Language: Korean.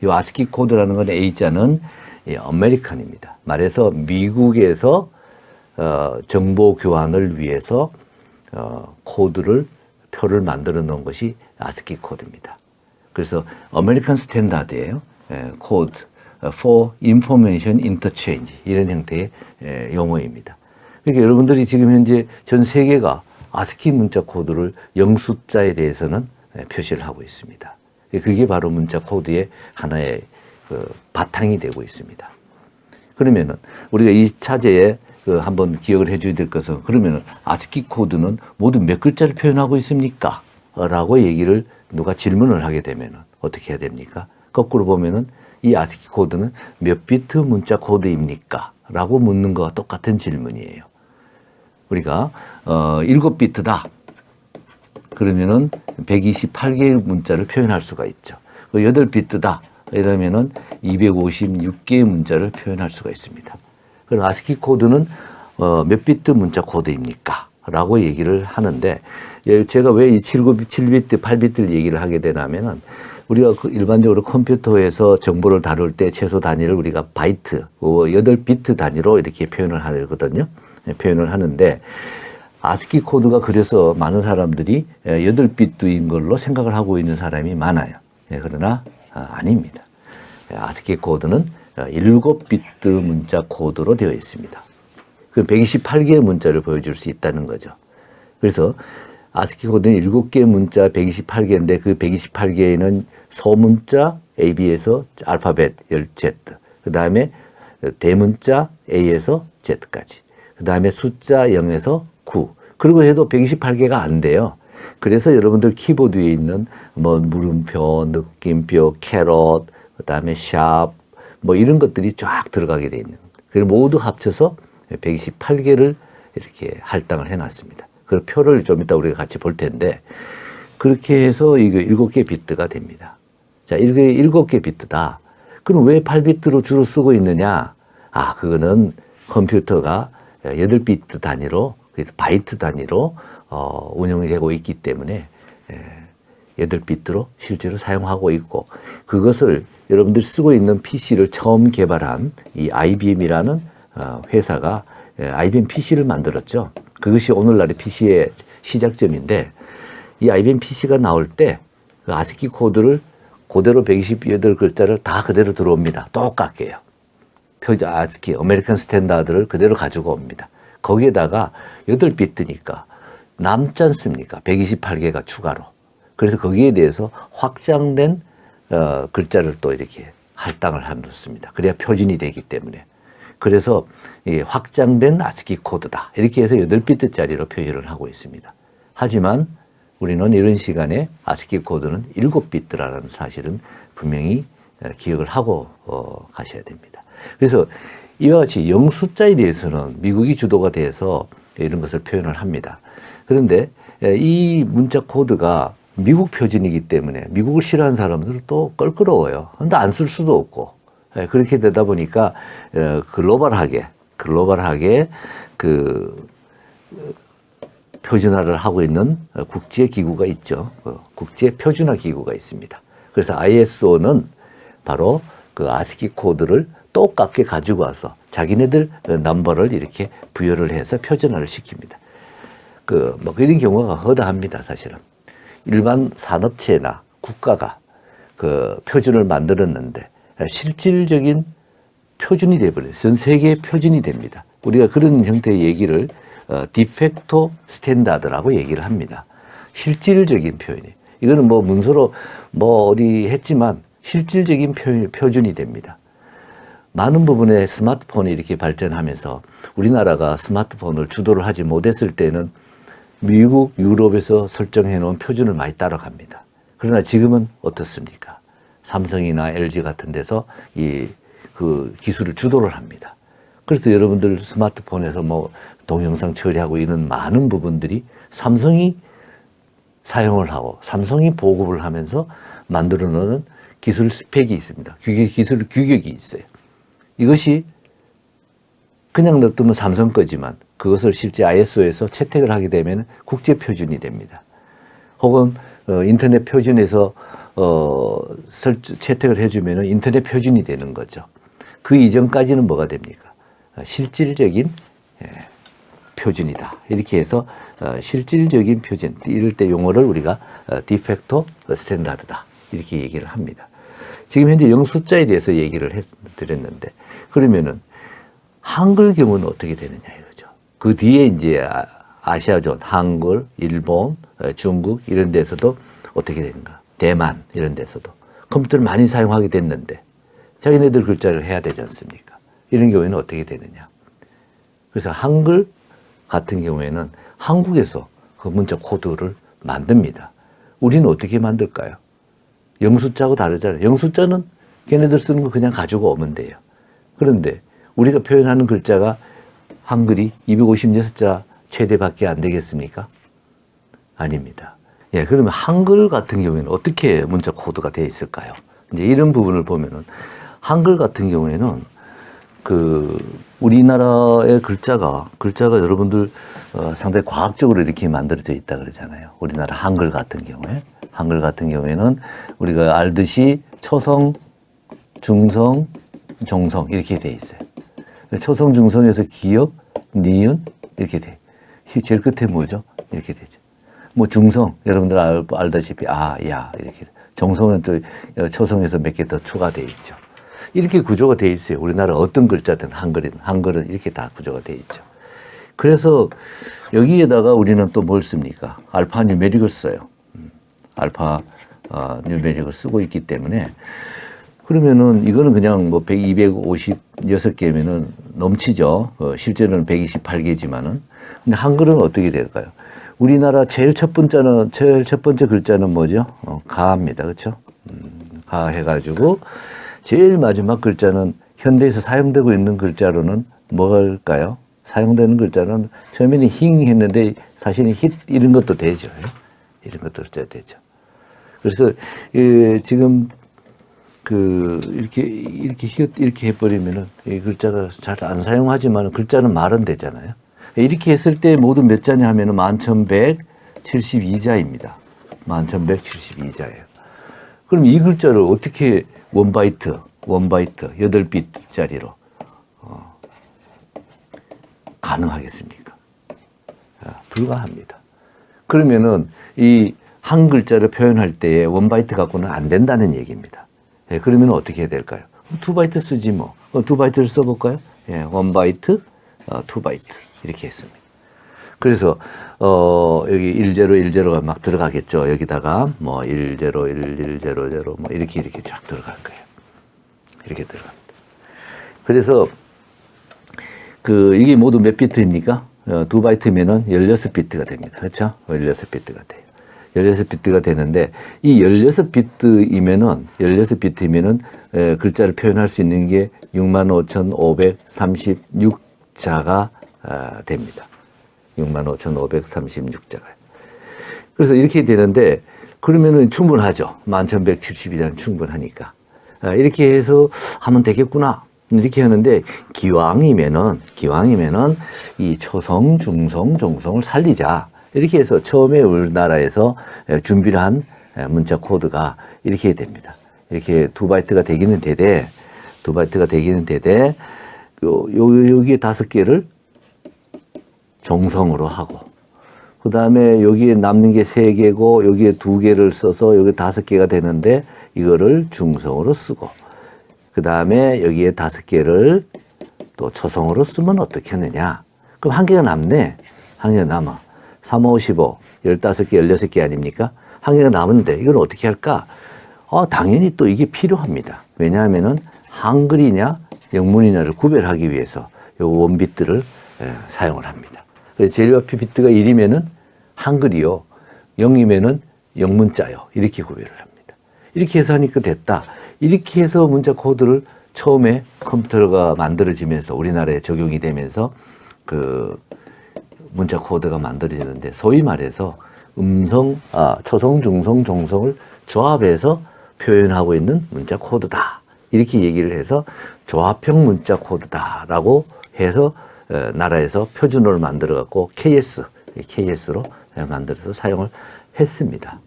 이 아스키 코드라는 건 A자는 아메리칸입니다. 말해서 미국에서 정보 교환을 위해서 코드를 표를 만들어 놓은 것이 아스키 코드입니다. 그래서 아메리칸 스탠다드예요. 코드 for information interchange 이런 형태의 용어입니다. 그러니까 여러분들이 지금 현재 전 세계가 아스키 문자 코드를 영숫자에 대해서는 표시를 하고 있습니다. 그게 바로 문자 코드의 하나의 바탕이 되고 있습니다. 그러면은 우리가 이 차제에 한번 기억을 해줘야 될 것은, 그러면은 아스키 코드는 모두 몇 글자를 표현하고 있습니까? 라고 얘기를 누가 질문을 하게 되면은 어떻게 해야 됩니까? 거꾸로 보면은 이 아스키 코드는 몇 비트 문자 코드입니까? 라고 묻는 것과 똑같은 질문이에요. 우리가 7비트다. 그러면은 128개의 문자를 표현할 수가 있죠. 8비트다. 이러면은 256개의 문자를 표현할 수가 있습니다. 그럼 아스키 코드는 몇 비트 문자 코드입니까? 라고 얘기를 하는데, 제가 왜 이 7비트, 8비트를 얘기를 하게 되냐면은, 우리가 일반적으로 컴퓨터에서 정보를 다룰 때 최소 단위를 우리가 바이트, 8비트 단위로 이렇게 표현을 하거든요. 표현을 하는데, 아스키 코드가 그래서 많은 사람들이 8비트인 걸로 생각을 하고 있는 사람이 많아요. 그러나 아닙니다. 아스키 코드는 7비트 문자 코드로 되어 있습니다. 그 128개의 문자를 보여줄 수 있다는 거죠. 그래서 아스키 코드는 7개의 문자 128개인데 그 128개에는 소문자 AB에서 알파벳 Z, 그 다음에 대문자 A에서 Z까지, 그 다음에 숫자 0에서 9, 그리고 해도 128개가 안 돼요. 그래서 여러분들 키보드 위에 있는 뭐 물음표, 느낌표, 캐럿, 그 다음에 샵, 뭐 이런 것들이 쫙 들어가게 돼 있는. 그리고 모두 합쳐서 128개를 이렇게 할당을 해놨습니다. 그 표를 좀 이따 우리가 같이 볼 텐데, 그렇게 해서 이거 7개 비트가 됩니다. 자, 이게 7개 비트다. 그럼 왜 8비트로 주로 쓰고 있느냐? 그거는 컴퓨터가 8비트 단위로, 그래서 바이트 단위로 운영이 되고 있기 때문에 8비트로 실제로 사용하고 있고, 그것을 여러분들이 쓰고 있는 PC를 처음 개발한 이 IBM이라는 회사가 IBM PC를 만들었죠. 그것이 오늘날의 PC의 시작점인데, 이 IBM PC가 나올 때 그 아스키 코드를 그대로 128글자를 다 그대로 들어옵니다. 똑같게요. 아스키, 아메리칸 스탠다드를 그대로 가지고 옵니다. 거기에다가 8비트니까 남지 않습니까? 128개가 추가로. 그래서 거기에 대해서 확장된 글자를 또 이렇게 할당을 해놓습니다. 그래야 표준이 되기 때문에. 그래서 확장된 아스키 코드다. 이렇게 해서 8비트짜리로 표현을 하고 있습니다. 하지만 우리는 이런 시간에 아스키 코드는 7비트라는 사실은 분명히 기억을 하고 가셔야 됩니다. 그래서 이와 같이 영숫자에 대해서는 미국이 주도가 돼서 이런 것을 표현을 합니다. 그런데 이 문자 코드가 미국 표준이기 때문에 미국을 싫어하는 사람들은 또 껄끄러워요. 근데 안 쓸 수도 없고, 그렇게 되다 보니까 글로벌하게 그 표준화를 하고 있는 국제 기구가 있죠. 국제 표준화 기구가 있습니다. 그래서 ISO는 바로 그 아스키 코드를 똑같게 가지고 와서 자기네들 넘버를 이렇게 부여를 해서 표준화를 시킵니다. 뭐 이런 경우가 허다합니다, 사실은. 일반 산업체나 국가가 그 표준을 만들었는데 실질적인 표준이 돼버려요. 전 세계의 표준이 됩니다. 우리가 그런 형태의 얘기를 디팩토 스탠다드라고 얘기를 합니다. 실질적인 표현이. 이거는 뭐 문서로 뭐 어디 했지만 실질적인 표준이 됩니다. 많은 부분에 스마트폰이 이렇게 발전하면서 우리나라가 스마트폰을 주도를 하지 못했을 때는 미국, 유럽에서 설정해 놓은 표준을 많이 따라갑니다. 그러나 지금은 어떻습니까? 삼성이나 LG 같은 데서 그 기술을 주도를 합니다. 그래서 여러분들 스마트폰에서 뭐 동영상 처리하고 이런 많은 부분들이 삼성이 사용을 하고 삼성이 보급을 하면서 만들어 놓은 기술 스펙이 있습니다. 기술 규격이 있어요. 이것이 그냥 놔두면 삼성 거지만 그것을 실제 ISO에서 채택을 하게 되면 국제 표준이 됩니다. 혹은 인터넷 표준에서 채택을 해주면 인터넷 표준이 되는 거죠. 그 이전까지는 뭐가 됩니까? 실질적인 표준이다. 이렇게 해서 실질적인 표준, 이럴 때 용어를 우리가 디팩토 스탠다드다. 이렇게 얘기를 합니다. 지금 현재 영숫자에 대해서 얘기를 드렸는데, 그러면은 한글 경우는 어떻게 되느냐 이거죠. 그 뒤에 이제 아시아존, 한글, 일본, 중국 이런 데서도 어떻게 되는가. 대만 이런 데서도 컴퓨터를 많이 사용하게 됐는데 자기네들 글자를 해야 되지 않습니까? 이런 경우에는 어떻게 되느냐. 그래서 한글 같은 경우에는 한국에서 그 문자 코드를 만듭니다. 우리는 어떻게 만들까요? 영숫자하고 다르잖아요. 영숫자는 걔네들 쓰는 거 그냥 가지고 오면 돼요. 그런데 우리가 표현하는 글자가 한글이 256자 최대밖에 안 되겠습니까? 아닙니다. 예, 그러면 한글 같은 경우에는 어떻게 문자 코드가 되어 있을까요? 이제 이런 부분을 보면은 한글 같은 경우에는 우리나라의 글자가 여러분들 상당히 과학적으로 이렇게 만들어져 있다 그러잖아요. 우리나라 한글 같은 경우에는 우리가 알듯이 초성, 중성, 종성 이렇게 돼 있어요. 초성, 중성에서 기역, 니은 이렇게 돼. 제일 끝에 뭐죠? 이렇게 되죠. 뭐 중성 여러분들 알다시피 아, 야 이렇게. 종성은 또 초성에서 몇 개 더 추가돼 있죠. 이렇게 구조가 돼 있어요. 우리나라 어떤 글자든 한글은 이렇게 다 구조가 돼 있죠. 그래서 여기에다가 우리는 또 뭘 씁니까? 알파 뉴메릭을 써요. 알파 뉴메릭을 쓰고 있기 때문에 그러면은 이거는 그냥 뭐 256개면은 넘치죠. 실제로는 128개지만은. 근데 한글은 어떻게 될까요? 우리나라 제일 첫 번째 글자는 뭐죠? 가입니다. 그렇죠? 가 해가지고 제일 마지막 글자는 현대에서 사용되고 있는 글자로는 뭘까요? 사용되는 글자는 처음에는 힝 했는데 사실은 힛 이런 것도 되죠. 이런 것도 되죠. 그래서 지금 이렇게 힛 이렇게 해버리면은 이 글자가 잘 안 사용하지만 글자는 말은 되잖아요. 이렇게 했을 때 모두 몇 자냐 하면은 11,172자입니다. 11,172자예요. 그럼 이 글자를 어떻게 원바이트 8빛짜리로 가능하겠습니까? 불가합니다. 그러면은 이 한 글자를 표현할 때에 원바이트 갖고는 안 된다는 얘기입니다. 그러면 어떻게 해야 될까요? 2바이트 쓰지 뭐. 2바이트를 써볼까요? 원바이트, 2바이트 이렇게 했습니다. 그래서 여기 1010가 막 들어가겠죠. 여기다가 뭐 10, 1100 뭐 이렇게 쫙 들어갈 거예요. 이렇게 들어갑니다. 그래서 이게 모두 몇 비트입니까? 2바이트면은 16비트가 됩니다. 그렇죠? 16비트가 돼요. 16비트가 되는데 이 16비트이면은 글자를 표현할 수 있는 게 65,536자가 됩니다. 65,536자가. 그래서 이렇게 되는데 그러면은 충분하죠. 11,172자는 충분하니까. 이렇게 해서 하면 되겠구나. 이렇게 하는데 기왕이면은 이 초성, 중성, 종성을 살리자. 이렇게 해서 처음에 우리나라에서 준비를 한 문자 코드가 이렇게 됩니다. 이렇게 2바이트가 되기는 되되 여기에 5개를 종성으로 하고 그 다음에 여기에 남는 게 3개고 여기에 2개를 써서 여기 5개가 되는데 이거를 중성으로 쓰고 그 다음에 여기에 5개를 또 초성으로 쓰면 어떻게 하느냐. 그럼 1개가 남네. 1개가 남아. 3, 5, 15, 15개, 16개 아닙니까? 1개가 남은데 이걸 어떻게 할까? 당연히 또 이게 필요합니다. 왜냐하면은 한글이냐 영문이냐를 구별하기 위해서 요 원비트를 사용을 합니다. 그래서 제일 앞에 비트가 1이면은 한글이요. 0이면은 영문자요. 이렇게 구별을 합니다. 이렇게 해서 하니까 됐다. 이렇게 해서 문자 코드를 처음에 컴퓨터가 만들어지면서 우리나라에 적용이 되면서 문자 코드가 만들어지는데 소위 말해서 초성, 중성, 종성을 조합해서 표현하고 있는 문자 코드다. 이렇게 얘기를 해서 조합형 문자 코드다라고 해서 나라에서 표준어를 만들어 갖고 KS로 만들어서 사용을 했습니다.